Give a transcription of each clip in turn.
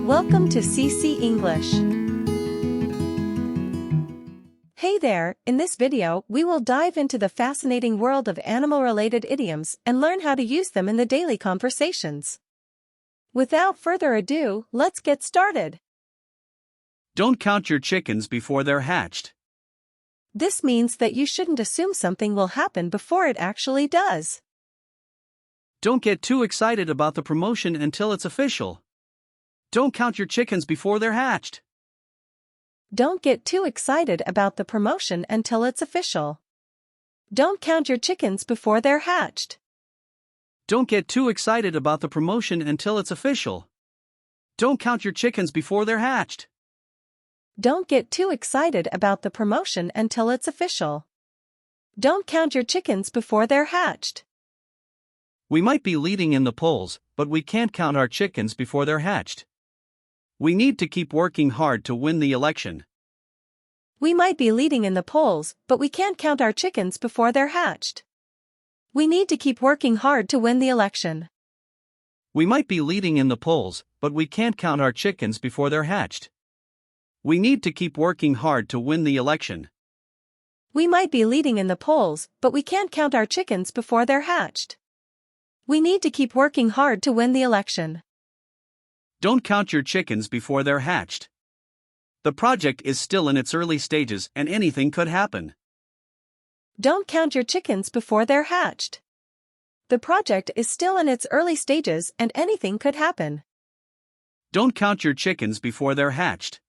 Welcome to CC English. Hey there, in this video we will dive into the fascinating world of animal-related idioms and learn how to use them in the daily conversations. Without further ado, let's get started. Don't count your chickens before they're hatched. This means that you shouldn't assume something will happen before it actually does. Don't get too excited about the promotion until it's official. Don't count your chickens before they're hatched. Don't get too excited about the promotion until it's official. Don't count your chickens before they're hatched. Don't get too excited about the promotion until it's official. Don't count your chickens before they're hatched. Don't get too excited about the promotion until it's official. Don't count your chickens before they're hatched. We might be leading in the polls, but we can't count our chickens before they're hatched. We need to keep working hard to win the election. We might be leading in the polls, but we can't count our chickens before they're hatched. We need to keep working hard to win the election. We might be leading in the polls, but we can't count our chickens before they're hatched. We need to keep working hard to win the election. We might be leading in the polls, but we can't count our chickens before they're hatched. We need to keep working hard to win the election. Don't count your chickens before they're hatched. The project is still in its early stages and anything could happen. Don't count your chickens before they're hatched. The project is still in its early stages and anything could happen. Don't count your chickens before they're hatched.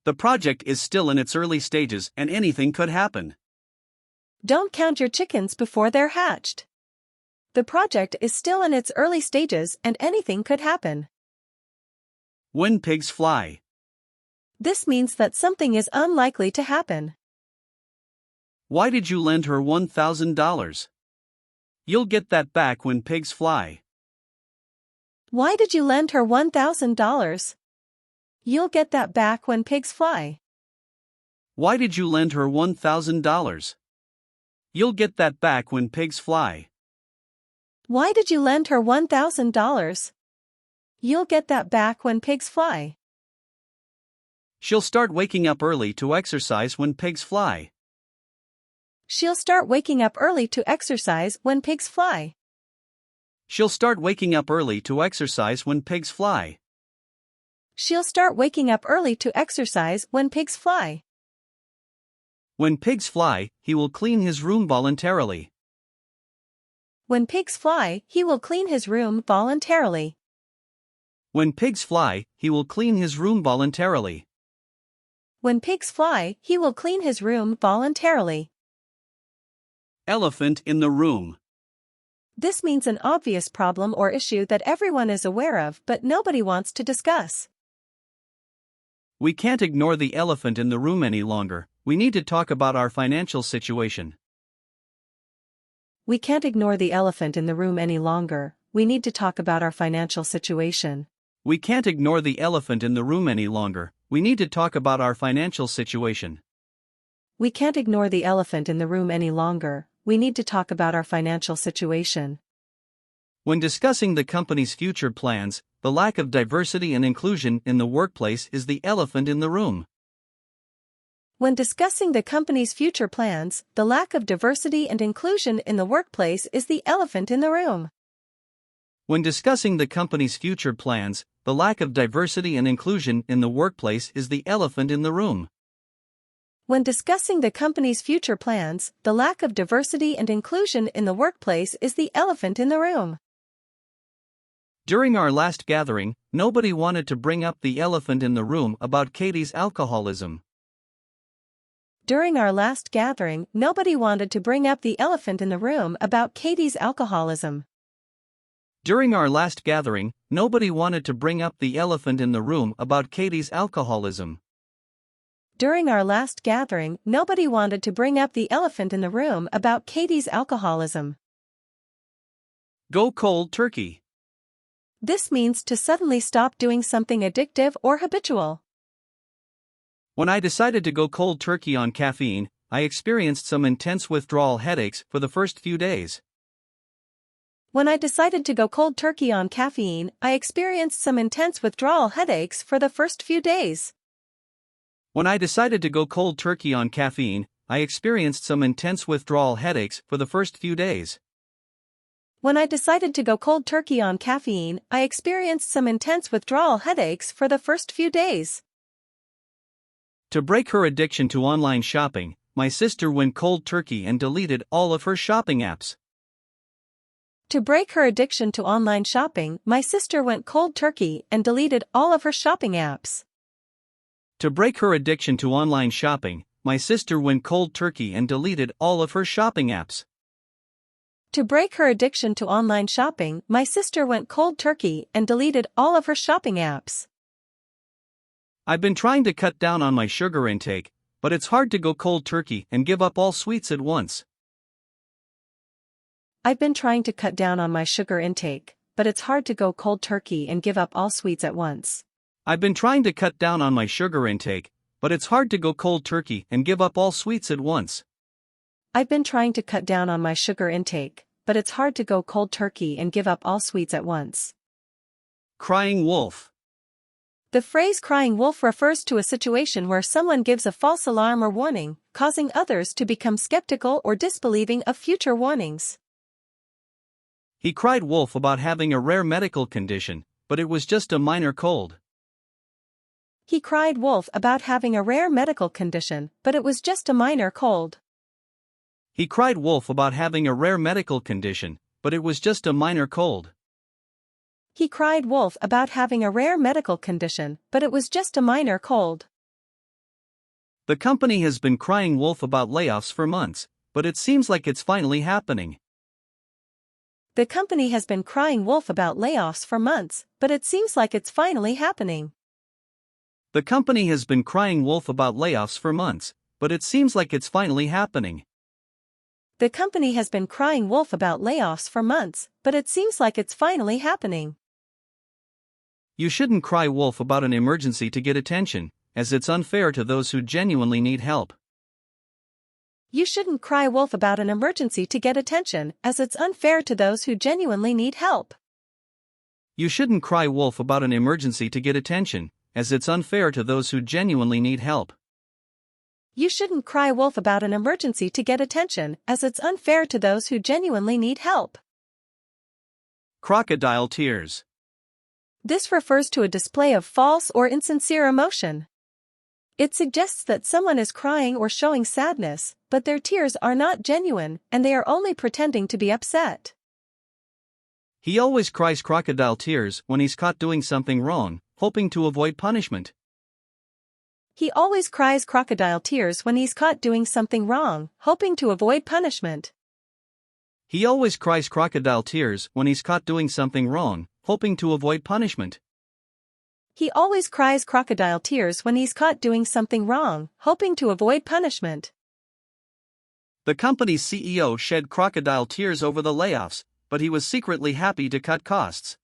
The project is still in its early stages and anything could happen. Don't count your chickens before they're hatched. The project is still in its early stages and anything could happen. When pigs fly. This means that something is unlikely to happen. Why did you lend her $1,000? You'll get that back when pigs fly. Why did you lend her $1,000? You'll get that back when pigs fly. Why did you lend her $1,000? You'll get that back when pigs fly. Why did you lend her $1,000? You'll get that back when pigs fly. She'll start waking up early to exercise when pigs fly. She'll start waking up early to exercise when pigs fly. She'll start waking up early to exercise when pigs fly. She'll start waking up early to exercise when pigs fly. When pigs fly, he will clean his room voluntarily. When pigs fly, he will clean his room voluntarily. When pigs fly, he will clean his room voluntarily. When pigs fly, he will clean his room voluntarily. Elephant in the room. This means an obvious problem or issue that everyone is aware of but nobody wants to discuss. We can't ignore the elephant in the room any longer. We need to talk about our financial situation. We can't ignore the elephant in the room any longer. We need to talk about our financial situation. We can't ignore the elephant in the room any longer. We need to talk about our financial situation. We can't ignore the elephant in the room any longer. We need to talk about our financial situation. When discussing the company's future plans, the lack of diversity and inclusion in the workplace is the elephant in the room. When discussing the company's future plans, the lack of diversity and inclusion in the workplace is the elephant in the room. When discussing the company's future plans, the lack of diversity and inclusion in the workplace is the elephant in the room. When discussing the company's future plans, the lack of diversity and inclusion in the workplace is the elephant in the room. During our last gathering, nobody wanted to bring up the elephant in the room about Katie's alcoholism. During our last gathering, nobody wanted to bring up the elephant in the room about Katie's alcoholism. During our last gathering, nobody wanted to bring up the elephant in the room about Katie's alcoholism. During our last gathering, nobody wanted to bring up the elephant in the room about Katie's alcoholism. Go cold turkey. This means to suddenly stop doing something addictive or habitual. When I decided to go cold turkey on caffeine, I experienced some intense withdrawal headaches for the first few days. When I decided to go cold turkey on caffeine, I experienced some intense withdrawal headaches for the first few days. When I decided to go cold turkey on caffeine, I experienced some intense withdrawal headaches for the first few days. When I decided to go cold turkey on caffeine, I experienced some intense withdrawal headaches for the first few days. To break her addiction to online shopping, my sister went cold turkey and deleted all of her shopping apps. To break her addiction to online shopping, my sister went cold turkey and deleted all of her shopping apps. To break her addiction to online shopping, my sister went cold turkey and deleted all of her shopping apps. To break her addiction to online shopping, my sister went cold turkey and deleted all of her shopping apps. I've been trying to cut down on my sugar intake, but it's hard to go cold turkey and give up all sweets at once. I've been trying to cut down on my sugar intake, but it's hard to go cold turkey and give up all sweets at once. I've been trying to cut down on my sugar intake, but it's hard to go cold turkey and give up all sweets at once. I've been trying to cut down on my sugar intake, but it's hard to go cold turkey and give up all sweets at once. Crying wolf. The phrase crying wolf refers to a situation where someone gives a false alarm or warning, causing others to become skeptical or disbelieving of future warnings. He cried wolf about having a rare medical condition, but it was just a minor cold. He cried wolf about having a rare medical condition, but it was just a minor cold. He cried wolf about having a rare medical condition, but it was just a minor cold. He cried wolf about having a rare medical condition, but it was just a minor cold. The company has been crying wolf about layoffs for months, but it seems like it's finally happening. The company has been crying wolf about layoffs for months, but it seems like it's finally happening. The company has been crying wolf about layoffs for months, but it seems like it's finally happening. The company has been crying wolf about layoffs for months, but it seems like it's finally happening. You shouldn't cry wolf about an emergency to get attention, as it's unfair to those who genuinely need help. You shouldn't cry wolf about an emergency to get attention, as it's unfair to those who genuinely need help. You shouldn't cry wolf about an emergency to get attention, as it's unfair to those who genuinely need help. You shouldn't cry wolf about an emergency to get attention, as it's unfair to those who genuinely need help. Crocodile tears. This refers to a display of false or insincere emotion. It suggests that someone is crying or showing sadness, but their tears are not genuine, and they are only pretending to be upset. He always cries crocodile tears when he's caught doing something wrong, hoping to avoid punishment. He always cries crocodile tears when he's caught doing something wrong, hoping to avoid punishment. He always cries crocodile tears when he's caught doing something wrong, hoping to avoid punishment. He always cries crocodile tears when he's caught doing something wrong, hoping to avoid punishment. The company's CEO shed crocodile tears over the layoffs, but he was secretly happy to cut costs.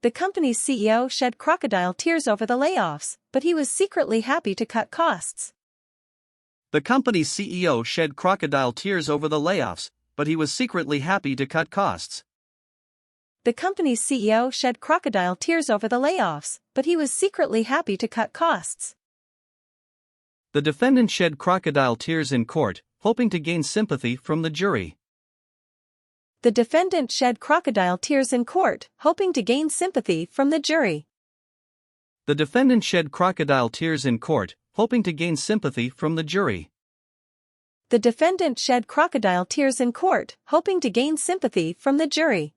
The company's CEO shed crocodile tears over the layoffs, but he was secretly happy to cut costs. The company's CEO shed crocodile tears over the layoffs, but he was secretly happy to cut costs. The company's CEO shed crocodile tears over the layoffs, but he was secretly happy to cut costs. The defendant shed crocodile tears in court, hoping to gain sympathy from the jury. The defendant shed crocodile tears in court, hoping to gain sympathy from the jury. The defendant shed crocodile tears in court, hoping to gain sympathy from the jury. The defendant shed crocodile tears in court, hoping to gain sympathy from the jury.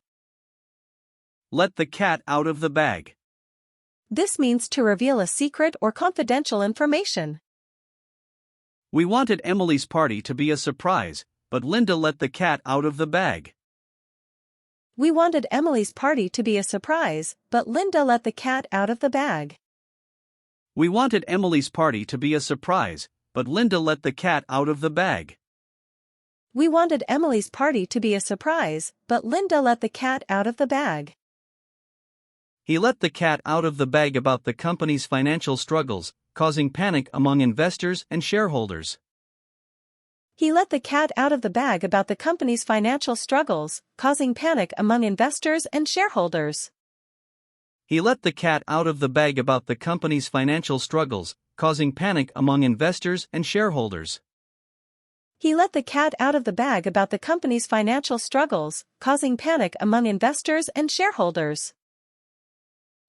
Let the cat out of the bag. This means to reveal a secret or confidential information. We wanted Emily's party to be a surprise, but Linda let the cat out of the bag. We wanted Emily's party to be a surprise, but Linda let the cat out of the bag. We wanted Emily's party to be a surprise, but Linda let the cat out of the bag. We wanted Emily's party to be a surprise, but Linda let the cat out of the bag. He let the cat out of the bag about the company's financial struggles, causing panic among investors and shareholders. He let the cat out of the bag about the company's financial struggles, causing panic among investors and shareholders. He let the cat out of the bag about the company's financial struggles, causing panic among investors and shareholders. He let the cat out of the bag about the company's financial struggles, causing panic among investors and shareholders.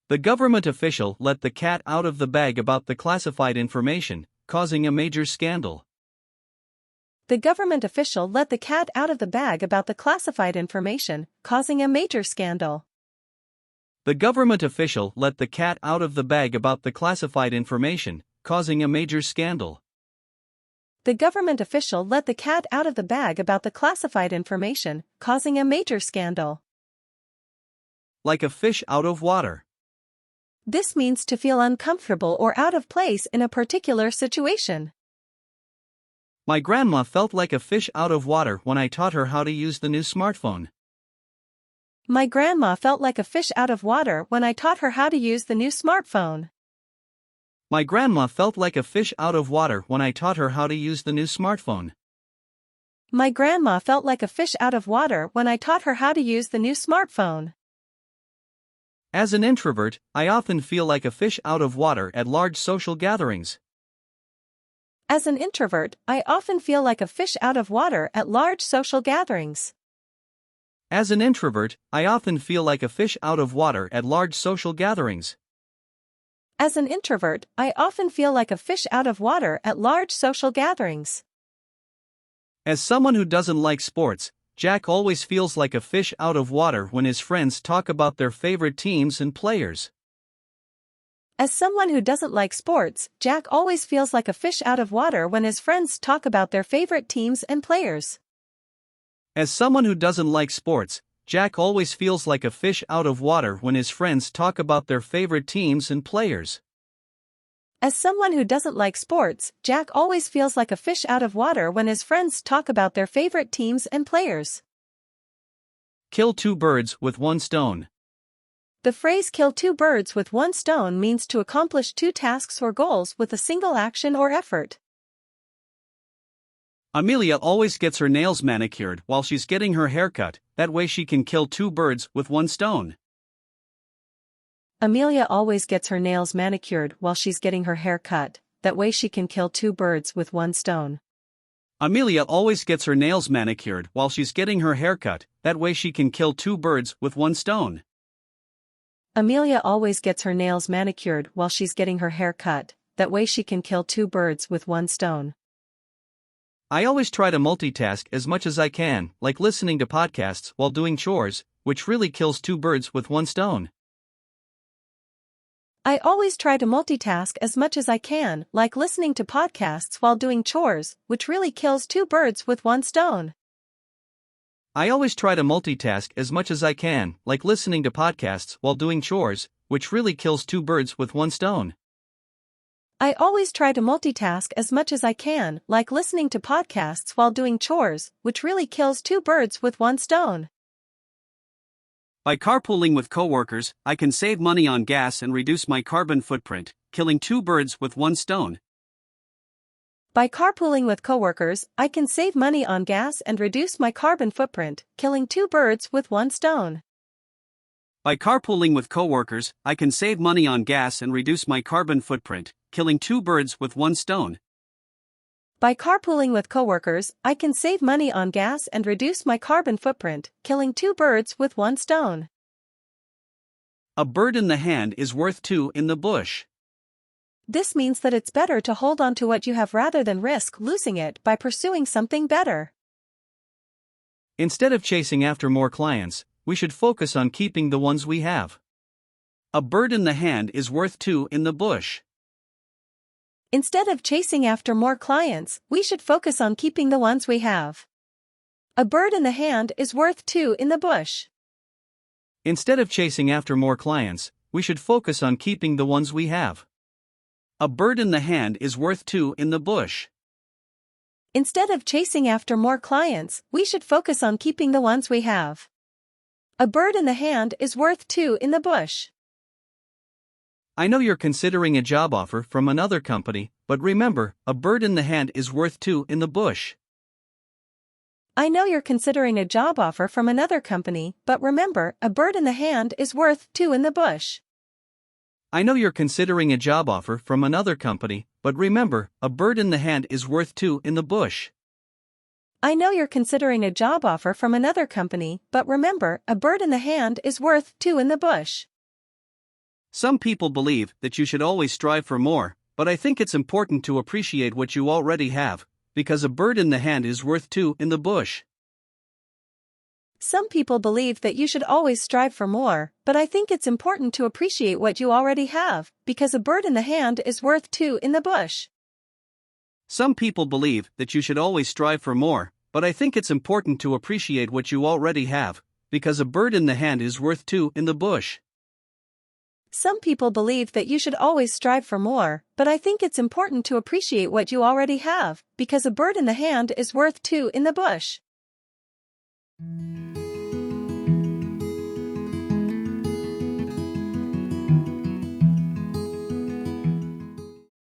The government official let the cat out of the bag about the classified information, causing a major scandal. The government official let the cat out of the bag about the classified information, causing a major scandal. The government official let the cat out of the bag about the classified information, causing a major scandal. The government official let the cat out of the bag about the classified information, causing a major scandal. Like a fish out of water. This means to feel uncomfortable or out of place in a particular situation. My grandma felt like a fish out of water when I taught her how to use the new smartphone. My grandma felt like a fish out of water when I taught her how to use the new smartphone. My grandma felt like a fish out of water when I taught her how to use the new smartphone. My grandma felt like a fish out of water when I taught her how to use the new smartphone. As an introvert, I often feel like a fish out of water at large social gatherings. As an introvert, I often feel like a fish out of water at large social gatherings. As an introvert, I often feel like a fish out of water at large social gatherings. As an introvert, I often feel like a fish out of water at large social gatherings. As someone who doesn't like sports, Jack always feels like a fish out of water when his friends talk about their favorite teams and players. As someone who doesn't like sports, Jack always feels like a fish out of water when his friends talk about their favorite teams and players. As someone who doesn't like sports, Jack always feels like a fish out of water when his friends talk about their favorite teams and players. As someone who doesn't like sports, Jack always feels like a fish out of water when his friends talk about their favorite teams and players. Kill two birds with one stone. The phrase kill two birds with one stone means to accomplish two tasks or goals with a single action or effort. Amelia always gets her nails manicured while she's getting her hair cut, that way she can kill two birds with one stone. Amelia always gets her nails manicured while she's getting her hair cut, that way she can kill two birds with one stone. Amelia always gets her nails manicured while she's getting her hair cut, that way she can kill two birds with one stone. Amelia always gets her nails manicured while she's getting her hair cut, that way she can kill two birds with one stone. I always try to multitask as much as I can, like listening to podcasts while doing chores, which really kills two birds with one stone. I always try to multitask as much as I can, like listening to podcasts while doing chores, which really kills two birds with one stone. I always try to multitask as much as I can, like listening to podcasts while doing chores, which really kills two birds with one stone. I always try to multitask as much as I can, like listening to podcasts while doing chores, which really kills two birds with one stone. By carpooling with coworkers, I can save money on gas and reduce my carbon footprint, killing two birds with one stone. By carpooling with coworkers, I can save money on gas and reduce my carbon footprint, killing two birds with one stone. By carpooling with coworkers, I can save money on gas and reduce my carbon footprint, killing two birds with one stone. By carpooling with coworkers, I can save money on gas and reduce my carbon footprint, killing two birds with one stone. A bird in the hand is worth two in the bush. This means that it's better to hold on to what you have rather than risk losing it by pursuing something better. Instead of chasing after more clients, we should focus on keeping the ones we have. A bird in the hand is worth two in the bush. Instead of chasing after more clients, we should focus on keeping the ones we have. A bird in the hand is worth two in the bush. Instead of chasing after more clients, we should focus on keeping the ones we have. A bird in the hand is worth two in the bush. Instead of chasing after more clients, we should focus on keeping the ones we have. A bird in the hand is worth two in the bush. I know you're considering a job offer from another company, but remember, a bird in the hand is worth two in the bush. I know you're considering a job offer from another company, but remember, a bird in the hand is worth two in the bush. I know you're considering a job offer from another company, but remember, a bird in the hand is worth two in the bush. I know you're considering a job offer from another company, but remember, a bird in the hand is worth two in the bush. Some people believe that you should always strive for more, but I think it's important to appreciate what you already have, because a bird in the hand is worth two in the bush. Some people believe that you should always strive for more, but I think it's important to appreciate what you already have, because a bird in the hand is worth two in the bush. Some people believe that you should always strive for more, but I think it's important to appreciate what you already have, because a bird in the hand is worth two in the bush. Some people believe that you should always strive for more, but I think it's important to appreciate what you already have, because a bird in the hand is worth two in the bush.